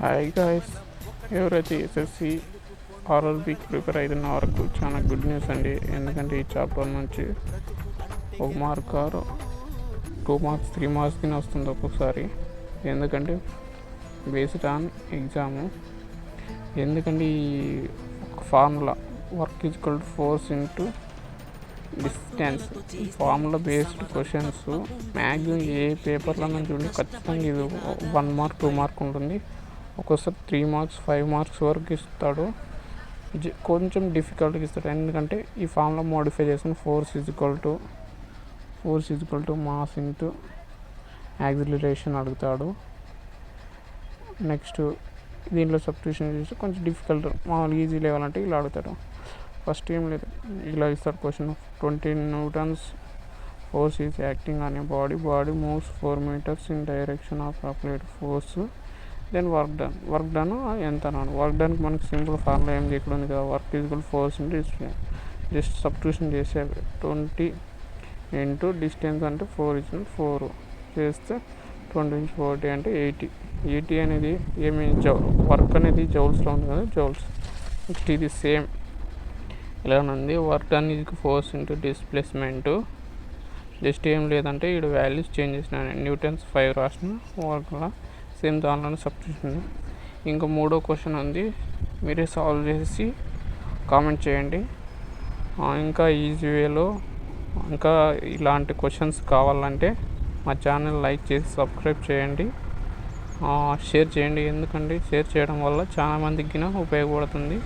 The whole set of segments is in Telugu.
హాయ్ గాయస్, ఎవరైతే ఎస్ఎస్సి ఆర్ఆర్బీకి ప్రిపేర్ అవుతున్న వరకు చాలా గుడ్ న్యూస్ అండి. ఎందుకంటే ఈ చాప్టర్ నుంచి 1 మార్క్ ఆర్ 2 మార్క్స్ 3 మార్క్స్ కింద వస్తుంది ఒక్కొక్కసారి. ఎందుకంటే బేస్డ్ ఆన్ ఎగ్జాము. ఎందుకంటే ఈ formula work equal to force into distance formula based questions maximum ఏ పేపర్లో చూడండి ఖచ్చితంగా ఇది 1 మార్క్ 2 మార్క్ ఉంటుంది. ఒక్కోసారి 3 మార్క్స్ 5 మార్క్స్ వరకు ఇస్తాడు. కొంచెం డిఫికల్ట్గా ఇస్తాడు. ఎందుకంటే ఈ ఫార్ములా మోడిఫై చేసిన force equal to mass into acceleration అడుగుతాడు. నెక్స్ట్ దీంట్లో సబ్స్టిట్యూషన్ చేసి కొంచెం డిఫికల్ట్ మామూలు ఈజీ లెవెల్ అంటే ఇలా అడుగుతాడు. ఫస్ట్ ఏం లేదు, ఇలా ఇస్తాడు question. 20 Newtons force is acting on a body moves 4 meters in direction of applied force. Then work done ఎంత అన్నాడు. వర్క్ డన్కి మనకి సింపుల్ ఫార్ములా ఏం ఇక్కడ ఉంది కదా, work equal force into just substitution చేసే 20 ఇంటూ డిస్టెన్స్ అంటే 4 చేస్తే 20 నుంచి 40 అంటే 80 అనేది ఏమి వర్క్ అనేది జౌల్స్లో ఉంది కదా, జౌల్స్. నెక్స్ట్ ఇది సేమ్ ఇలా ఉంది. Work done is force into displacement. Just ఏం లేదంటే ఇక్కడ వాల్యూస్ చేంజ్ చేసిన న్యూటన్స్ 5 రాసిన వర్క్లో సేమ్ దానిలోనే సబ్స్టిట్యూషన్. ఇంకా 3వ క్వశ్చన్ ఉంది, మీరే సాల్వ్ చేసి కామెంట్ చేయండి. ఇంకా ఈజీ వేలో ఇంకా ఇలాంటి క్వశ్చన్స్ కావాలంటే మా ఛానల్ లైక్ చేసి సబ్స్క్రైబ్ చేయండి, షేర్ చేయండి. ఎందుకంటే షేర్ చేయడం వల్ల చాలా మందికి ఉపయోగపడుతుంది.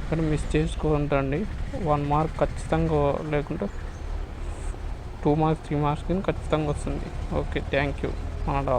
కానీ మిస్ చేసుకోండి. 1 మార్క్ ఖచ్చితంగా, లేకుంటే 2 మార్క్స్ 3 మార్క్స్ ఖచ్చితంగా వస్తుంది. Okay, thank you. ఆల్